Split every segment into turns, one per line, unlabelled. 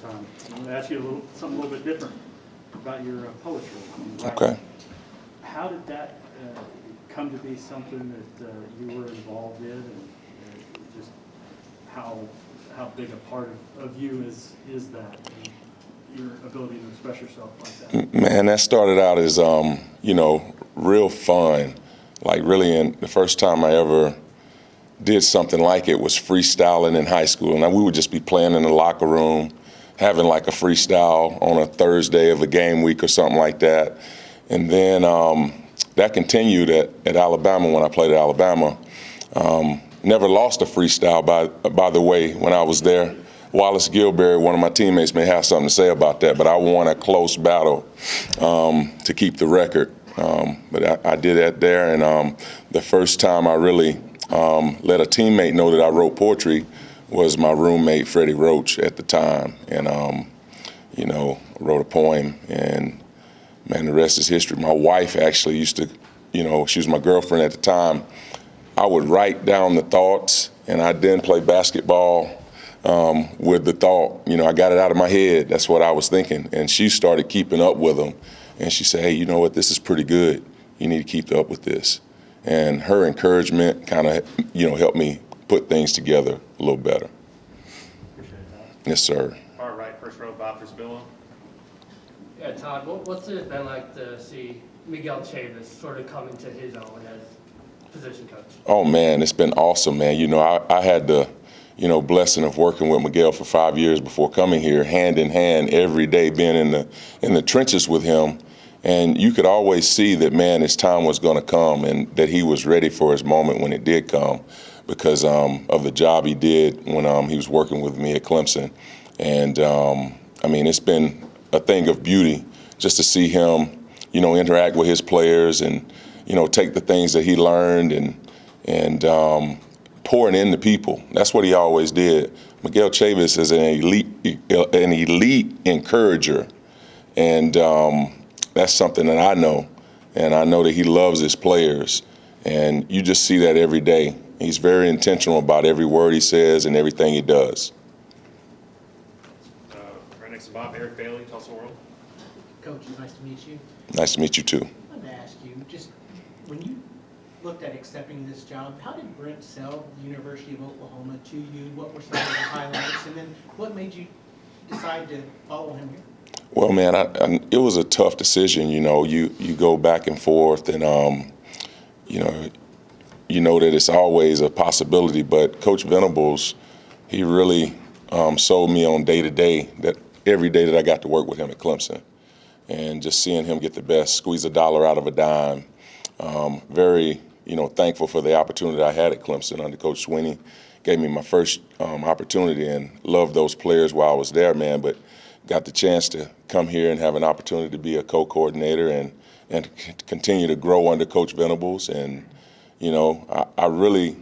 time. I'm going to ask you something a little bit different about your poetry.
Okay.
How did that come to be something that you were involved in, and just how big a part of you is that, and your ability to express yourself like that?
Man, that started out as, real fun. Like really, the first time I ever did something like it was freestyling in high school. Now we would just be playing in the locker room, having like a freestyle on a Thursday of a game week or something like that. And then that continued at Alabama when I played at Alabama. Never lost a freestyle, by the way, when I was there. Wallace Gilberry, one of my teammates, may have something to say about that, but I won a close battle to keep the record. But I did that there, and the first time I really let a teammate know that I wrote poetry was my roommate, Freddie Roach, at the time. And, wrote a poem, and, man, the rest is history. My wife actually used to, she was my girlfriend at the time. I would write down the thoughts, and I'd then play basketball with the thought. I got it out of my head. That's what I was thinking. And she started keeping up with them. And she said, hey, you know what, this is pretty good. You need to keep up with this. And her encouragement kind of, helped me put things together a little better.
Appreciate that.
Yes, sir.
Far right, first row, Bob Frisbillo.
Yeah, Todd, what's it been like to see Miguel Chavez sort of come into his own as position coach? Oh,
man, it's been awesome, man. I had the, blessing of working with Miguel for 5 years before coming here, hand in hand, every day, being in the trenches with him. And you could always see that, man, his time was going to come, and that he was ready for his moment when it did come, because of the job he did when he was working with me at Clemson. And, it's been a thing of beauty just to see him, interact with his players and, take the things that he learned and pouring into people. That's what he always did. Miguel Chavez is an elite encourager, and that's something that I know, and I know that he loves his players, and you just see that every day. He's very intentional about every word he says and everything he does.
Right next to Bob, Eric Bailey, Tulsa World.
Coach, nice to meet you.
Nice to meet you too.
I wanted to ask you, just when you looked at accepting this job, how did Brent sell the University of Oklahoma to you? What were some of the highlights? And then what made you decide to follow him here?
Well, man, it was a tough decision. You go back and forth, and you know that it's always a possibility. But Coach Venables, he really sold me on day to day, that every day that I got to work with him at Clemson, and just seeing him get the best, squeeze a dollar out of a dime. Very, thankful for the opportunity I had at Clemson under Coach Sweeney. Gave me my first opportunity, and loved those players while I was there, man. But got the chance to come here and have an opportunity to be a co-coordinator and continue to grow under Coach Venables. And, I really,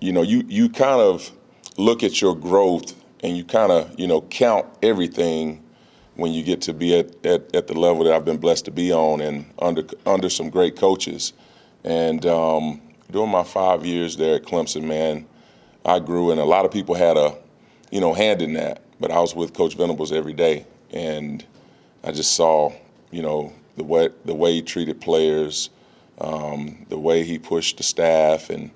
you kind of look at your growth, and you kind of, count everything when you get to be at the level that I've been blessed to be on, and under some great coaches. And during my 5 years there at Clemson, man, I grew, and a lot of people had a, hand in that. But I was with Coach Venables every day, and I just saw, the way he treated players, the way he pushed the staff, and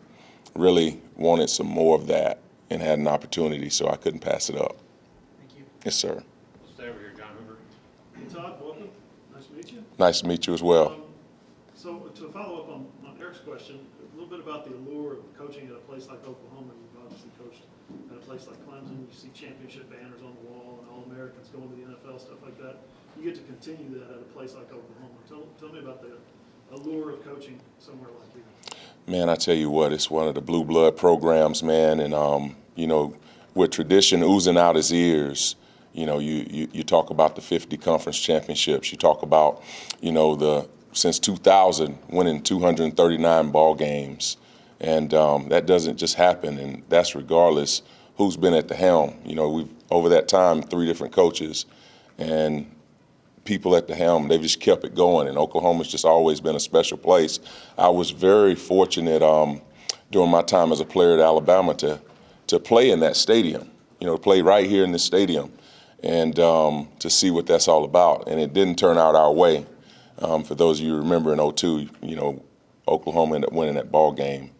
really wanted some more of that, and had an opportunity, so I couldn't pass it up.
Thank you.
Yes, sir.
We'll stay over here, John Hoover.
Hey, Todd, welcome. Nice to meet you.
Nice to meet you as well.
So to follow up on Eric's question, a little bit about the allure of coaching at a place like Oklahoma. You've obviously coached at a place like Clemson. You see championship banners on the wall and All-Americans going to the NFL, stuff like that. You get to continue that at a place like Oklahoma. Tell me about the allure of coaching somewhere like here.
Man, I tell you what, it's one of the blue blood programs, man, and with tradition oozing out his ears. You talk about the 50 conference championships. You talk about, since 2000, winning 239 ball games. And that doesn't just happen, and that's regardless who's been at the helm. We've, over that time, 3 different coaches, and people at the helm, they've just kept it going, and Oklahoma's just always been a special place. I was very fortunate during my time as a player at Alabama to play in that stadium, play right here in this stadium. and to see what that's all about. And it didn't turn out our way. For those of you who remember in '02, Oklahoma ended up winning that ball game.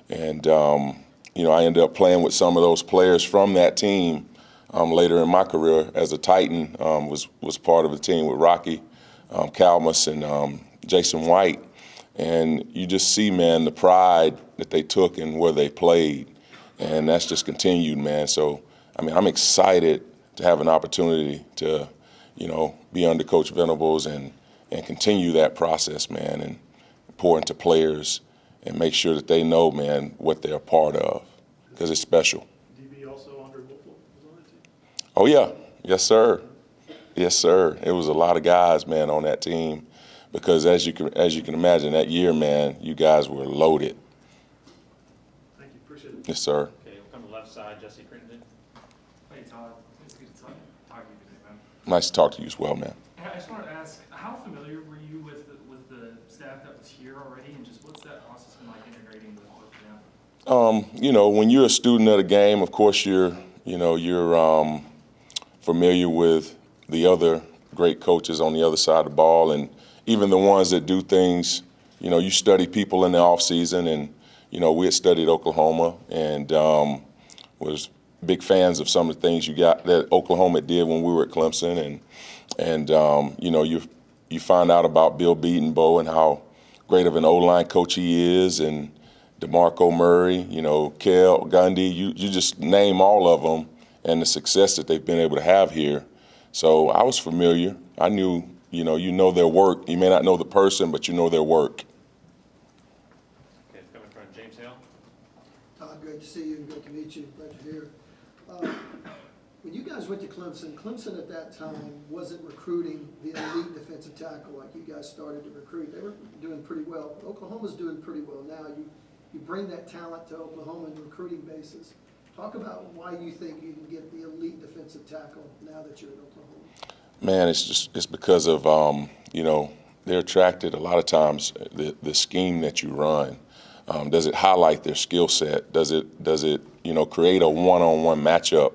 And, I ended up playing with some of those players from that team later in my career as a Titan. Was part of the team with Rocky, Calmus, and Jason White. And you just see, man, the pride that they took and where they played. And that's just continued, man. So, I'm excited to have an opportunity to, be under Coach Venables and continue that process, man, and pour into players and make sure that they know, man, what they're a part of, because it's special.
DB also under Wolf was on that team?
Oh, yeah. Yes, sir. Yes, sir. It was a lot of guys, man, on that team, because as you can imagine, that year, man, you guys were loaded.
Thank you, appreciate it.
Yes, sir.
Okay, we'll come to the left side, Jesse Crittenden.
Hey Todd, it's good to talk to you today, man.
Nice to talk to you as well, man.
I just wanted to ask, how familiar were you with the staff that was here already, and just what's that process been like integrating with them?
When you're a student of the game, of course you're familiar with the other great coaches on the other side of the ball, and even the ones that do things. You study people in the off season, and we had studied Oklahoma and was big fans of some of the things that Oklahoma did when we were at Clemson, and you find out about Bill Beatonbow and how great of an O-line coach he is, and DeMarco Murray, Kel Gundy, you just name all of them and the success that they've been able to have here. So I was familiar. I knew, you know their work. You may not know the person, but you know their work.
Okay, coming from James Hale.
Todd, great to see you and great to meet you. Glad you're here. When you guys went to Clemson at that time wasn't recruiting the elite defensive tackle like you guys started to recruit. They were doing pretty well. Oklahoma's doing pretty well now. You bring that talent to Oklahoma on a recruiting basis. Talk about why you think you can get the elite defensive tackle now that you're in Oklahoma.
Man, it's because of they're attracted a lot of times the scheme that you run. Does it highlight their skill set? Does it create a one-on-one matchup?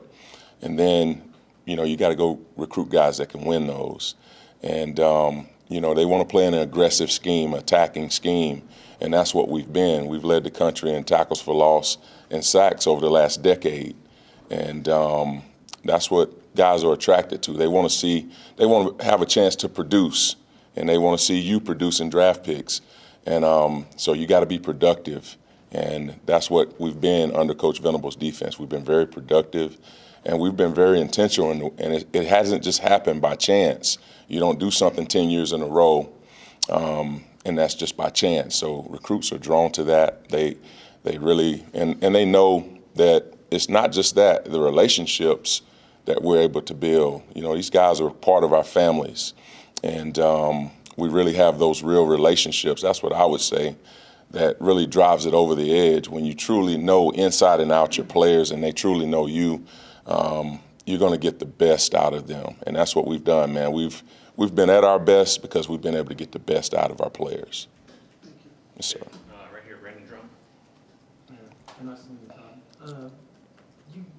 And then you got to go recruit guys that can win those. And they want to play in an aggressive scheme, attacking scheme, and that's what we've been. We've led the country in tackles for loss and sacks over the last decade, and that's what guys are attracted to. They want to have a chance to produce, and they want to see you producing draft picks. And so you got to be productive, and that's what we've been under Coach Venables' defense. We've been very productive, and we've been very intentional, and it hasn't just happened by chance. You don't do something 10 years in a row, and that's just by chance. So recruits are drawn to that. They really, and they know that it's not just that, the relationships that we're able to build. These guys are part of our families, and we really have those real relationships. That's what I would say that really drives it over the edge. When you truly know inside and out your players and they truly know you, you're going to get the best out of them. And that's what we've done, man. We've been at our best because we've been able to get the best out of our players.
Thank you.
Yes, sir.
Right here, Brandon Drum.
Nice to meet you, Todd.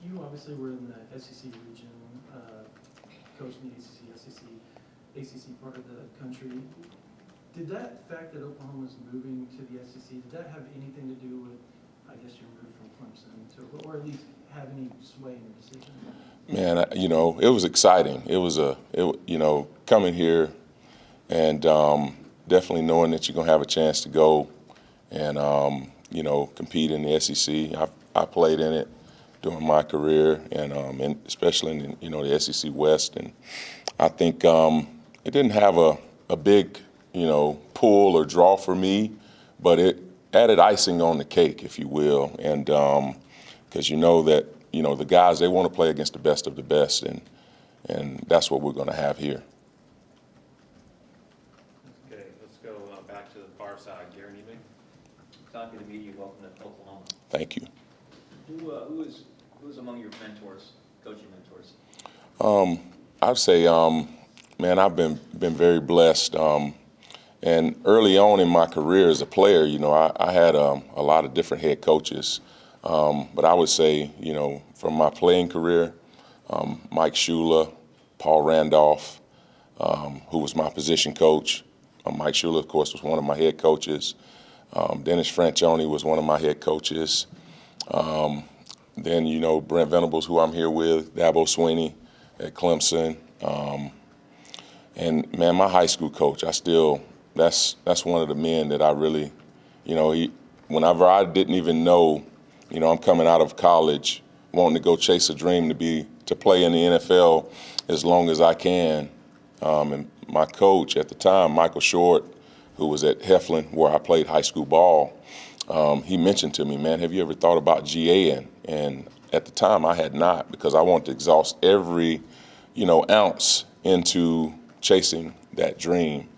You obviously were in the SEC region, coached in the ACC part of the country. Did that fact that Oklahoma's moving to the SEC, did that have anything to do with, I guess, your move from Clemson to, or at least have any sway in the decision?
Man, it was exciting. It was coming here and definitely knowing that you're going to have a chance to go and, compete in the SEC. I played in it during my career, and especially in the SEC West. And I think it didn't have a big pull or draw for me, but it added icing on the cake, if you will. And because that the guys, they want to play against the best of the best, and that's what we're going to have here.
Okay, let's go back to the far side. Gary Neiman.
Happy to meet you. Welcome to Oklahoma.
Thank you.
Who is among your mentors, coaching mentors?
I'd say, man, I've been very blessed. And early on in my career as a player, I had a lot of different head coaches. But I would say, from my playing career, Mike Shula, Paul Randolph, who was my position coach. Mike Schuler, of course, was one of my head coaches. Dennis Franchione was one of my head coaches. Then, you know, Brent Venables, who I'm here with, Dabo Swinney at Clemson. And, man, my high school coach, that's one of the men that I really, you know, whenever I didn't even know, you know, I'm coming out of college, wanting to go chase a dream to play in the NFL as long as I can. And my coach at the time, Michael Short, who was at Heflin, where I played high school ball, he mentioned to me, man, have you ever thought about GAing? And at the time, I had not, because I wanted to exhaust every, you know, ounce into chasing that dream.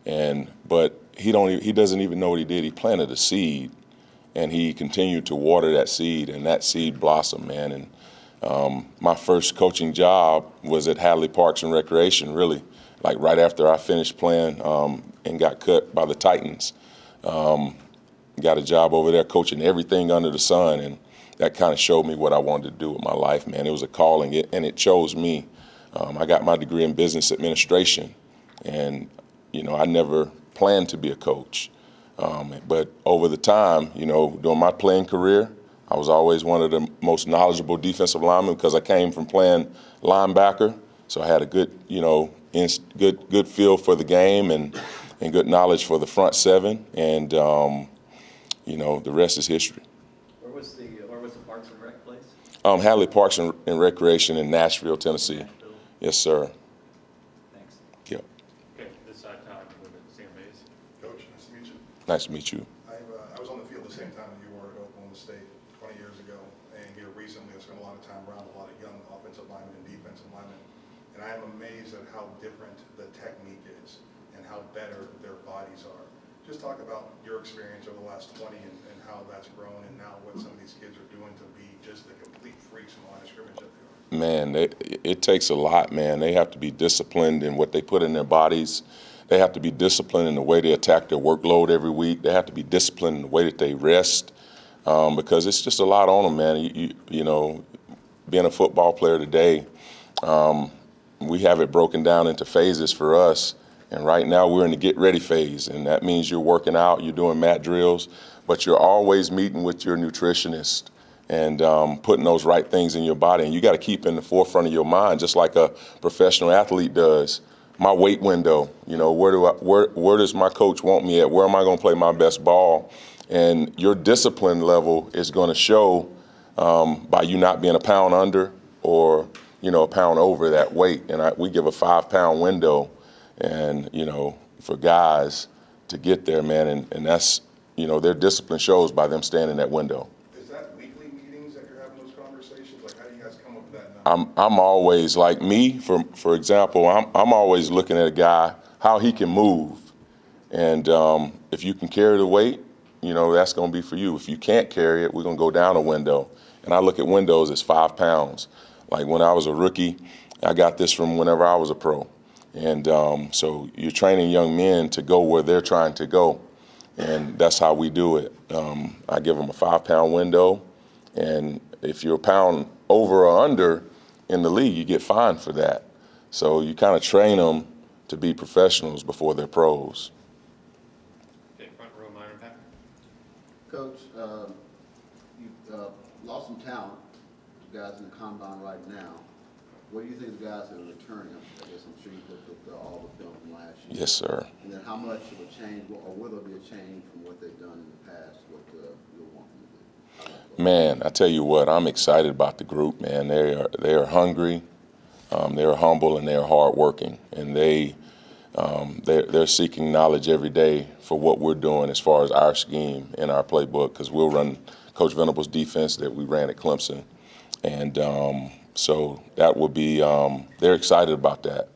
But he doesn't even know what he did. He planted a seed, and he continued to water that seed, and that seed blossomed, man. And my first coaching job was at Hadley Parks and Recreation, really, like right after I finished playing and got cut by the Titans. Got a job over there coaching everything under the sun, and that kind of showed me what I wanted to do with my life, man. It was a calling, and it chose me. I got my degree in business administration, and, you know, I never planned to be a coach. But over the time, you know, during my playing career, I was always one of the most knowledgeable defensive linemen because I came from playing linebacker, so I had a good, you know, good feel for the game and good knowledge for the front seven, and you know, the rest is history.
Where was the Parks and Rec place?
Hadley Parks and Recreation in Nashville, Tennessee.
Nashville.
Yes, sir.
Thanks.
Yep.
Okay, this side, Todd, with Sam Bates.
Coach, nice to meet you.
Nice to meet you.
I was on the field the same time that you were at Oklahoma State 20 years ago, and here recently I spent a lot of time around a lot of young offensive linemen and defensive linemen, and I am amazed at how different the technique is and how better their bodies are. Just talk about your experience over the last 20 and how that's grown, and now what some of these kids are doing to be just the complete freaks in the line of scrimmage that they are.
Man, it takes a lot, man. They have to be disciplined in what they put in their bodies. They have to be disciplined in the way they attack their workload every week. They have to be disciplined in the way that they rest, because it's just a lot on them, man. You know, being a football player today, we have it broken down into phases for us. And right now we're in the get ready phase, and that means you're working out, you're doing mat drills, but you're always meeting with your nutritionist and putting those right things in your body. And you got to keep in the forefront of your mind, just like a professional athlete does. My weight window, you know, where does my coach want me at? Where am I going to play my best ball? And your discipline level is going to show by you not being a pound under or, you know, a pound over that weight. And we give a 5-pound window. And, you know, for guys to get there, man, and that's, you know, their discipline shows by them staying in that window.
Is that weekly meetings that you're having those conversations? Like, how do you guys come up with that number?
I'm always, like me, for example, I'm always looking at a guy, how he can move. And if you can carry the weight, you know, that's going to be for you. If you can't carry it, we're going to go down a window. And I look at windows as 5 pounds. Like when I was a rookie, I got this from whenever I was a pro. And so you're training young men to go where they're trying to go. And that's how we do it. I give them a 5-pound window. And if you're a pound over or under in the league, you get fined for that. So you kind of train them to be professionals before they're pros.
Okay, front row, Myron Packer.
Coach, you lost some talent, guys in the combine right now. What do you think the guys that are returning? I guess I'm sure you looked at all the film from last year.
Yes, sir.
And then how much of a change, or will there be a change from what they've done in the past, what you'll want them to do?
Man, I tell you what, I'm excited about the group, man. They are hungry, they are humble, and they are hardworking. And they're seeking knowledge every day for what we're doing as far as our scheme and our playbook, because we'll run Coach Venable's defense that we ran at Clemson. And so that would be, they're excited about that.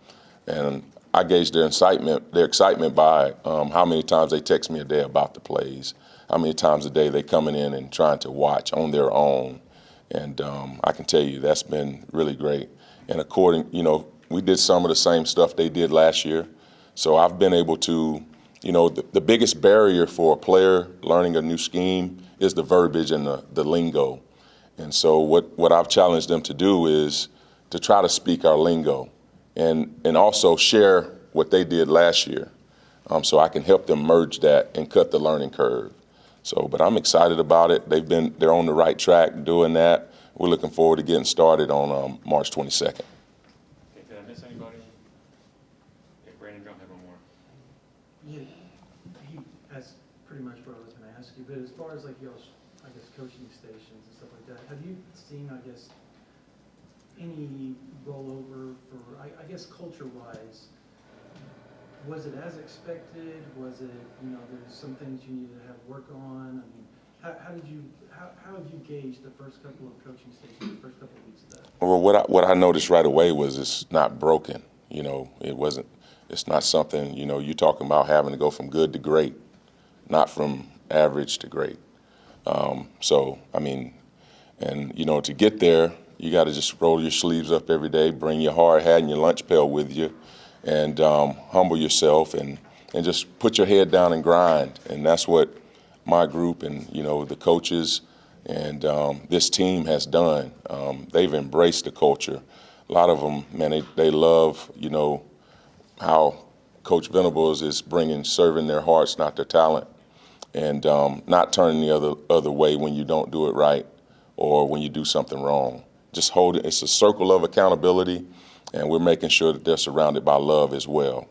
And I gauge their excitement by how many times they text me a day about the plays, how many times a day they coming in and trying to watch on their own. And I can tell you that's been really great. And you know, we did some of the same stuff they did last year. So I've been able to, you know, the biggest barrier for a player learning a new scheme is the verbiage and the lingo. And so what I've challenged them to do is to try to speak our lingo. and also share what they did last year, so I can help them merge that and cut the learning curve. So, but I'm excited about it. They're on the right track doing that. We're looking forward to getting started on March 22nd.
Okay, did I miss anybody? Okay, Brandon John had one more.
Yeah, he asked pretty much what I was gonna ask you, but as far as like y'all's, I guess, coaching stations and stuff like that, have you seen, I guess, any rollover for, I guess, culture-wise? Was it as expected? Was it, there's some things you needed to have work on? I mean, how have you gauged the first couple of coaching stations, the first couple of weeks of that?
Well, what I noticed right away was it's not broken. It's not something, you're talking about having to go from good to great, not from average to great. So, I mean, and, to get there, you got to just roll your sleeves up every day, bring your hard hat and your lunch pail with you, and humble yourself and just put your head down and grind. And that's what my group and, the coaches and this team has done. They've embraced the culture. A lot of them, man, they love, how Coach Venables is serving their hearts, not their talent, and not turning the other way when you don't do it right or when you do something wrong. Just hold it. It's a circle of accountability, and we're making sure that they're surrounded by love as well.